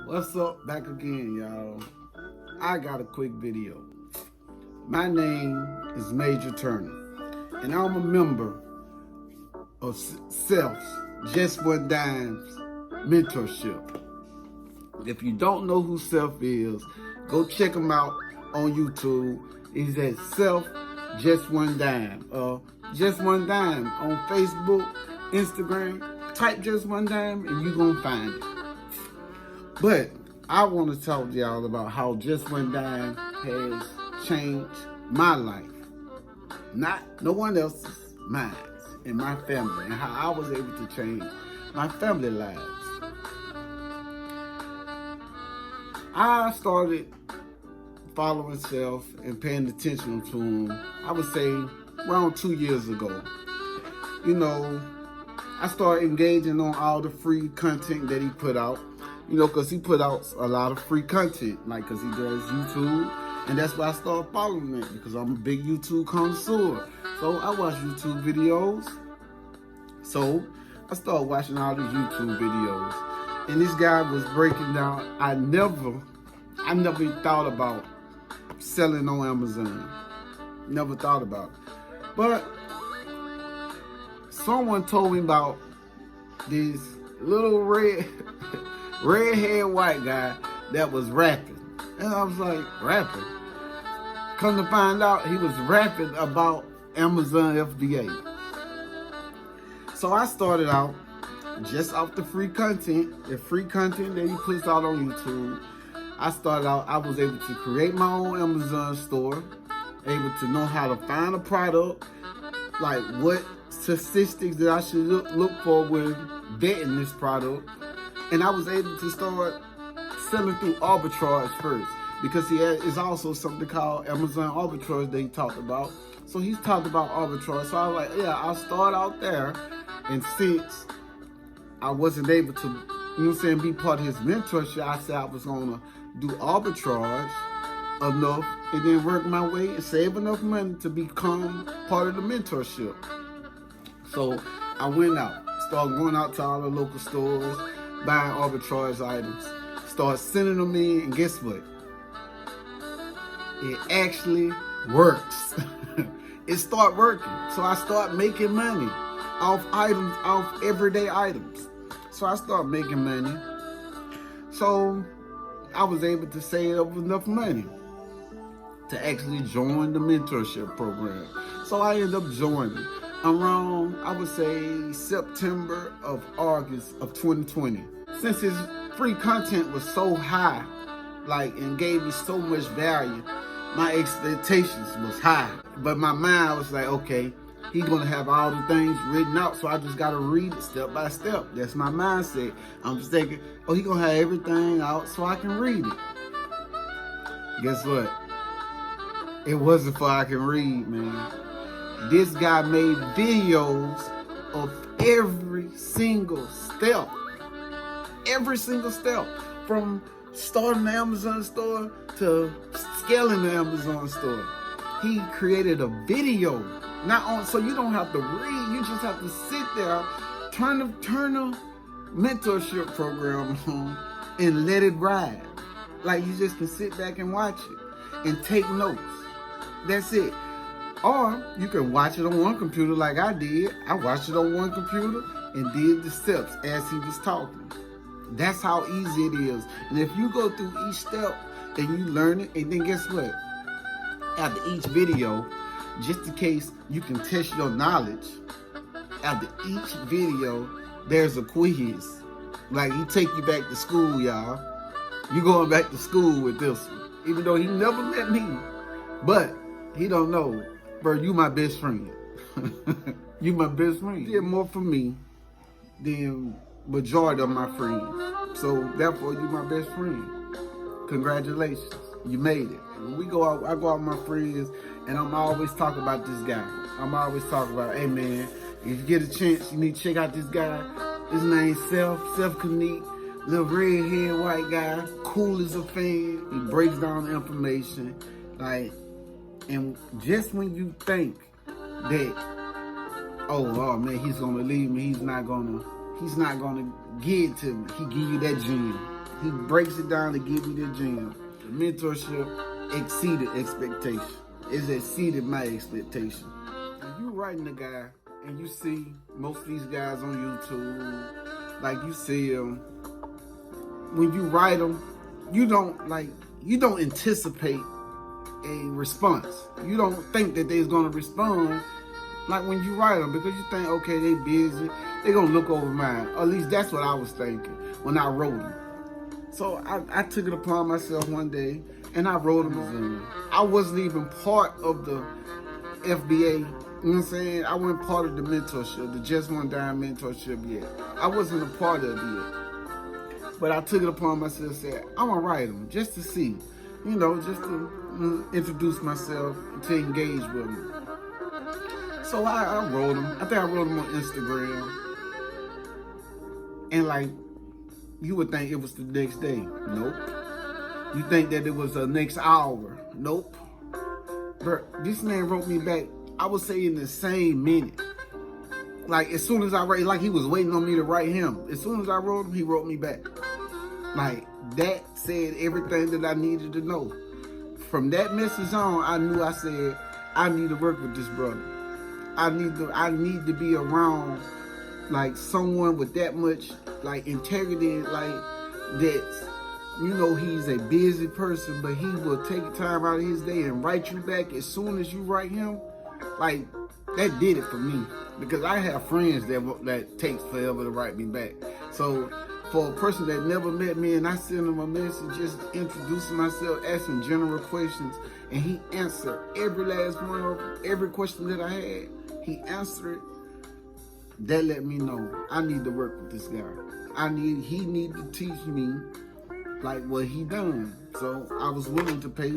What's up? Back again, y'all. I got a quick video. My name is Major Turner, and I'm a member of Self's Just One Dime's mentorship. If you don't know who Seth is, go check him out on YouTube. He's at Seth Just One Dime. Just One Dime on Facebook, Instagram. Type Just One Dime and you're gonna find it. But I want to talk to y'all about how Just One Dime has changed my life. Not no one else's, mine and my family, and how I was able to change my family lives. I started following Seth and paying attention to him, I would say around 2 years ago. You know, I started engaging on all the free content that he put out. You know, because he put out a lot of free content, like because he does YouTube. And that's why I started following it, because I'm a big YouTube connoisseur. So I watch YouTube videos. So I started watching all these YouTube videos. And this guy was breaking down, I never even thought about selling on Amazon. Never thought about it. But someone told me about this little red-haired white guy that was rapping. And I was like, rapping? Come to find out, he was rapping about Amazon FBA. So I started out just off the free content that he puts out on YouTube. I was able to create my own Amazon store, able to know how to find a product, like what statistics that I should look for when betting this product. And I was able to start selling through arbitrage first, because is also something called Amazon arbitrage that he talked about. So he's talked about arbitrage. So I was like, yeah, I'll start out there. And since I wasn't able to, be part of his mentorship, I said I was going to do arbitrage enough and then work my way and save enough money to become part of the mentorship. So I went out, started going out to all the local stores, buying arbitrage items, start sending them in, and guess what? It actually works. It start working. So I start making money off everyday items. So I start making money. So I was able to save up enough money to actually join the mentorship program. So I ended up joining around, I would say, September of August of 2020. Since his free content was so high, and gave me so much value, my expectations was high. But my mind was like, okay, he's gonna have all the things written out, so I just gotta read it step by step. That's my mindset. I'm just thinking, oh, he's gonna have everything out so I can read it. Guess what? It wasn't for I can read, man. This guy made videos of every single step. Every single step. From starting the Amazon store to scaling the Amazon store. He created a video. So you don't have to read, you just have to sit there, turn the mentorship program on and let it ride. You just can sit back and watch it and take notes. That's it. Or you can watch it on one computer like I did. I watched it on one computer and did the steps as he was talking. That's how easy it is. And if you go through each step and you learn it, and then guess what? After each video, just in case you can test your knowledge, after each video, there's a quiz. He take you back to school, y'all. You going back to school with this one. Even though he never met me. But he don't know, bro, you my best friend. You my best friend. You did more for me than majority of my friends. So therefore, you my best friend. Congratulations, you made it. When we go out, I go out with my friends, and I'm always talking about this guy. I'm always talking about, hey man, if you get a chance, you need to check out this guy. His name's Seth Kniep, little red-haired white guy, cool as a fan. He breaks down the information, and just when you think that, oh man, he's gonna leave me, he's not gonna get it to me, he give you that gem. He breaks it down to give me the gem. The mentorship exceeded expectation. It's exceeded my expectation. If you writing a guy and you see most of these guys on YouTube, like you see them, when you write them, you don't anticipate a response. You don't think that they're gonna respond like when you write them, because you think, okay, they busy, they gonna look over mine. Or at least that's what I was thinking when I wrote them. So I took it upon myself one day and I wrote them. I wasn't even part of the FBA, you know what I'm saying? I wasn't part of the mentorship, the Just One Dime mentorship yet. I wasn't a part of it yet. But I took it upon myself and said, I'm gonna write them just to see, just to introduce myself and to engage with them. So I wrote them. I think I wrote them on Instagram. And you would think it was the next day. Nope. You think that it was the next hour. Nope. But this man wrote me back, I would say in the same minute. Like as soon as I wrote, like he was waiting on me to write him. As soon as I wrote him, he wrote me back. Like that said everything that I needed to know. From that message on, I knew I said, I need to work with this brother. I need to be around like someone with that much like integrity, like that. He's a busy person, but he will take time out of his day and write you back as soon as you write him. Like that did it for me, because I have friends that takes forever to write me back. So for a person that never met me and I send him a message just introducing myself, asking general questions, and he answered every last one of every question that I had, he answered it. That let me know I need to work with this guy. He need to teach me like what he done. So I was willing to pay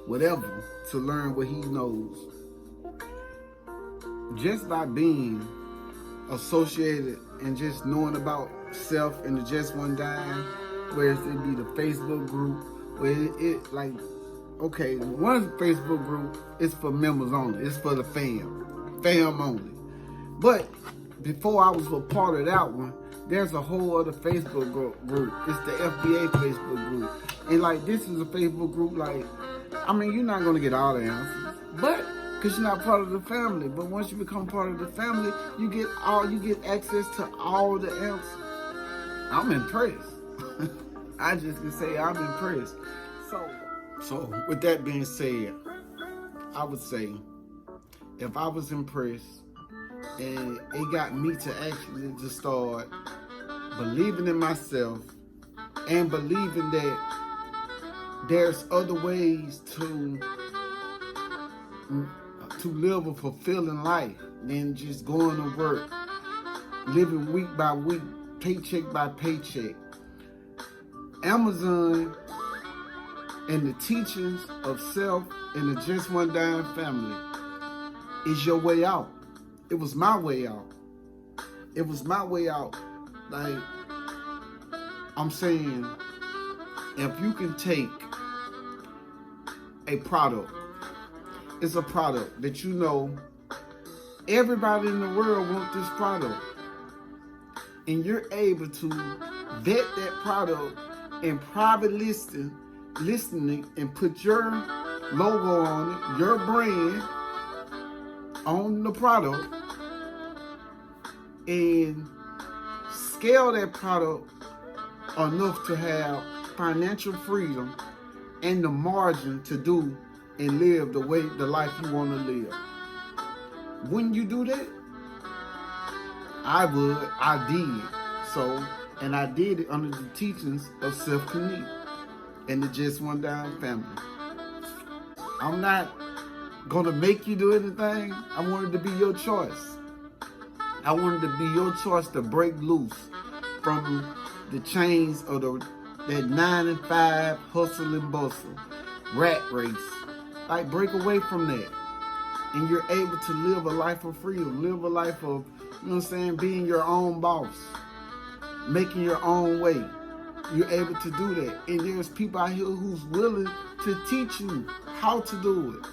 whatever to learn what he knows. Just by being associated and just knowing about Seth and the Just One Dime, where it be the Facebook group, where okay, one of the Facebook group is for members only. It's for the fam only. But before I was a part of that one, there's a whole other Facebook group. It's the FBA Facebook group. And this is a Facebook group, you're not going to get all the answers, but because you're not part of the family. But once you become part of the family, you get access to all the answers. I'm impressed. I just can say I'm impressed. So with that being said, I would say if I was impressed, and it got me to actually just start believing in myself and believing that there's other ways to live a fulfilling life than just going to work, living week by week, paycheck by paycheck. Amazon and the teachings of Seth and the Just One Dime family is your way out. It was my way out. It was my way out. I'm saying, if you can take a product, it's a product that everybody in the world wants this product, and you're able to vet that product and private listening and put your logo on it, your brand on the product, and scale that product enough to have financial freedom and the margin to do and live the life you want to live. Wouldn't you do that? I would. I did. So, and I did it under the teachings of Seth Kniep and the Just One Dime family. I'm not gonna make you do anything. I want it to be your choice. I wanted to be your choice to break loose from the chains of that 9 to 5 hustle and bustle, rat race. Break away from that. And you're able to live a life of freedom, live a life of, being your own boss, making your own way. You're able to do that. And there's people out here who's willing to teach you how to do it.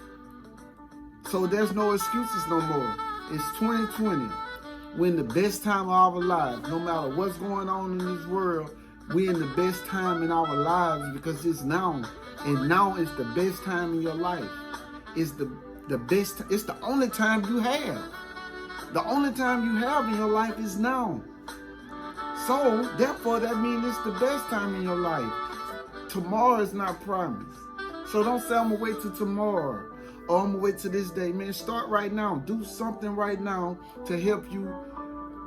So there's no excuses no more. It's 2020. We're in the best time of our lives. No matter what's going on in this world, We in the best time in our lives because it's now. And now is the best time in your life. It's the best, it's the only time you have. The only time you have in your life is now. So, therefore, that means it's the best time in your life. Tomorrow is not promised. So don't say, I'm going to wait till tomorrow. Or I'm going to wait till this day. Man, start right now. Do something right now to help you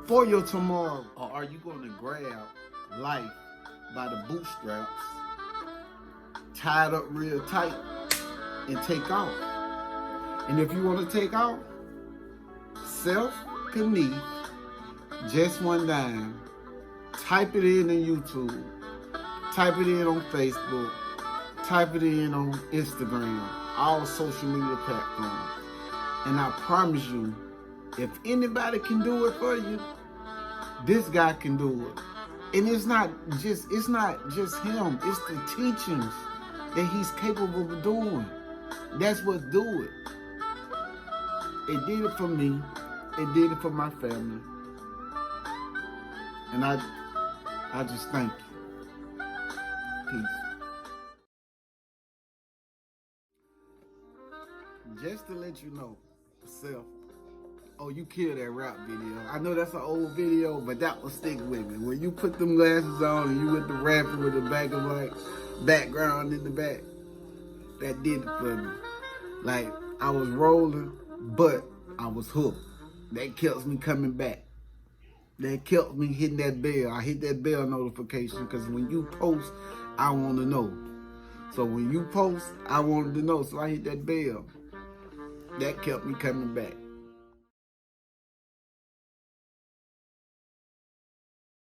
for your tomorrow. Or are you going to grab life by the bootstraps, tie it up real tight, and take off? And if you want to take off, Seth Kniep, just one dime. Type it in YouTube. Type it in on Facebook. Type it in on Instagram. All social media platforms. And I promise you, if anybody can do it for you, this guy can do it. And it's not just him. It's the teachings that he's capable of doing. That's what do it. It did it for me. It did it for my family. And I just thank you. Peace. Just to let you know, Seth, oh, you killed that rap video. I know that's an old video, but that will stick with me. When you put them glasses on and you with the rapping with the back of like background in the back, that did it for me. Like, I was rolling, but I was hooked. That kept me coming back. That kept me hitting that bell. I hit that bell notification because when you post, I want to know. So when you post, I wanted to know. So I hit that bell. That kept me coming back.